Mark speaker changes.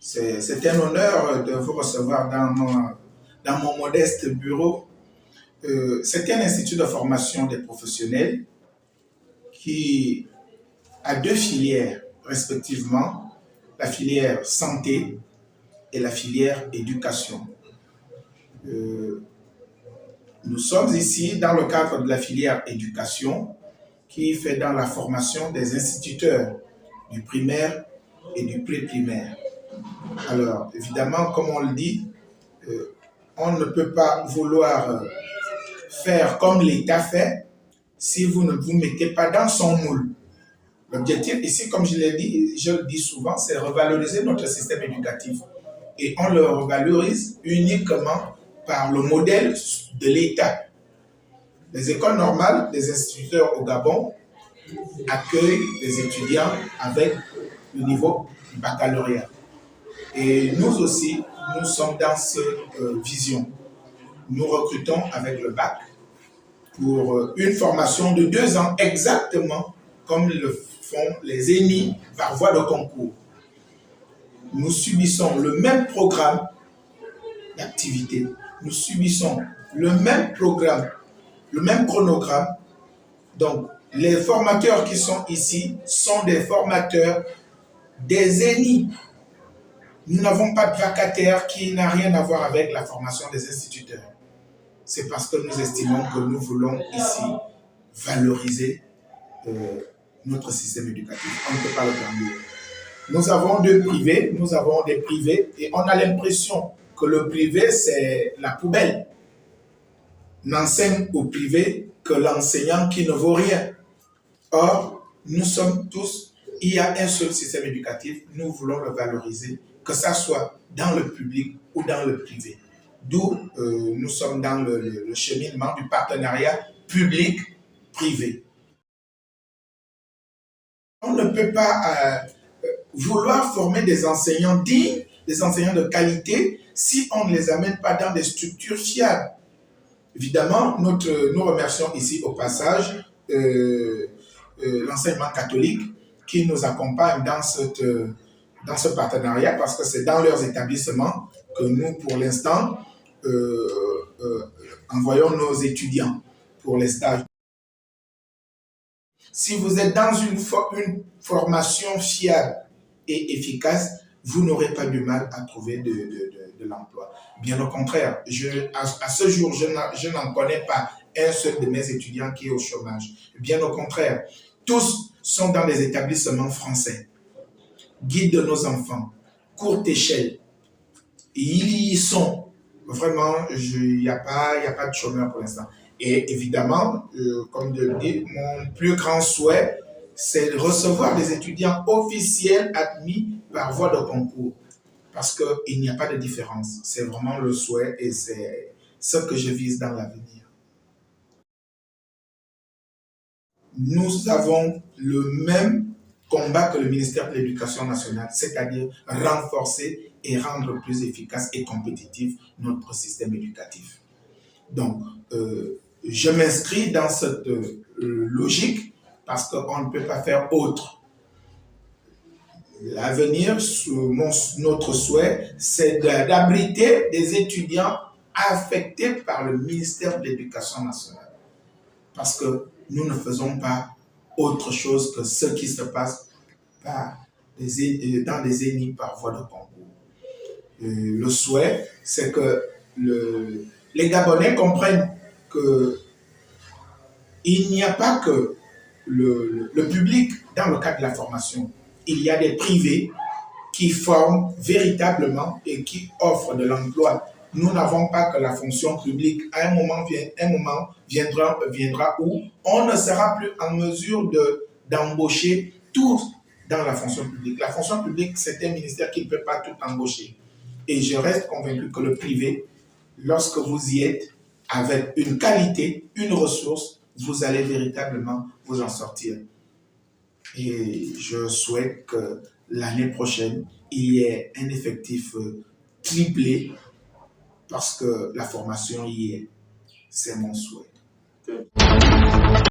Speaker 1: C'est un honneur de vous recevoir dans mon modeste bureau. C'est un institut de formation des professionnels qui a deux filières respectivement, la filière santé et la filière éducation. Nous sommes ici dans le cadre de la filière éducation qui fait dans la formation des instituteurs du primaire et du pré-primaire. Alors, évidemment, comme on le dit, on ne peut pas vouloir faire comme l'État fait si vous ne vous mettez pas dans son moule. L'objectif ici, comme je le dis souvent, c'est revaloriser notre système éducatif. Et on le revalorise uniquement par le modèle de l'État. Les écoles normales, les instituteurs au Gabon accueillent des étudiants avec le niveau baccalauréat. Et nous aussi, nous sommes dans cette vision. Nous recrutons avec le bac pour une formation de 2 ans, exactement comme le font les ENI par voie de concours. Nous subissons le même programme d'activité, nous subissons le même programme, le même chronogramme. Donc, les formateurs qui sont ici sont des formateurs des ENI. Nous n'avons pas de vacataire qui n'a rien à voir avec la formation des instituteurs. C'est parce que nous estimons que nous voulons ici valoriser notre système éducatif. On ne peut pas le grandir. Nous avons des privés et on a l'impression que le privé c'est la poubelle. N'enseigne au privé que l'enseignant qui ne vaut rien. Or, nous sommes tous, il y a un seul système éducatif, nous voulons le valoriser, que ça soit dans le public ou dans le privé. D'où nous sommes dans le cheminement du partenariat public-privé. On ne peut pas vouloir former des enseignants dignes, des enseignants de qualité, si on ne les amène pas dans des structures fiables. Évidemment, nous remercions ici au passage l'enseignement catholique qui nous accompagne dans ce partenariat parce que c'est dans leurs établissements que nous, pour l'instant, envoyons nos étudiants pour les stages. Si vous êtes dans une formation fiable et efficace, vous n'aurez pas du mal à trouver de l'emploi. Bien au contraire, à ce jour, je n'en connais pas un seul de mes étudiants qui est au chômage. Bien au contraire, tous sont dans des établissements français. Guide de nos enfants, courte échelle. Ils y sont. Vraiment, il n'y a pas de chômeur pour l'instant. Et évidemment, comme je le dis, mon plus grand souhait, c'est de recevoir des étudiants officiels admis par voie de concours. Parce qu'il n'y a pas de différence. C'est vraiment le souhait et c'est ce que je vise dans l'avenir. Nous avons le même combat que le ministère de l'Éducation nationale, c'est-à-dire renforcer et rendre plus efficace et compétitif notre système éducatif. Donc, je m'inscris dans cette logique parce qu'on ne peut pas faire autre. L'avenir, notre souhait, c'est d'abriter des étudiants affectés par le ministère de l'Éducation nationale. Parce que nous ne faisons pas autre chose que ce qui se passe dans les ENI par voie de concours. Le souhait, c'est que les Gabonais comprennent qu'il n'y a pas que le public dans le cadre de la formation. Il y a des privés qui forment véritablement et qui offrent de l'emploi. Nous n'avons pas que la fonction publique. À un moment viendra où on ne sera plus en mesure d'embaucher tous dans la fonction publique. La fonction publique, c'est un ministère qui ne peut pas tout embaucher. Et je reste convaincu que le privé, lorsque vous y êtes, avec une qualité, une ressource, vous allez véritablement vous en sortir. Et je souhaite que l'année prochaine, il y ait un effectif triplé parce que la formation y est. C'est mon souhait.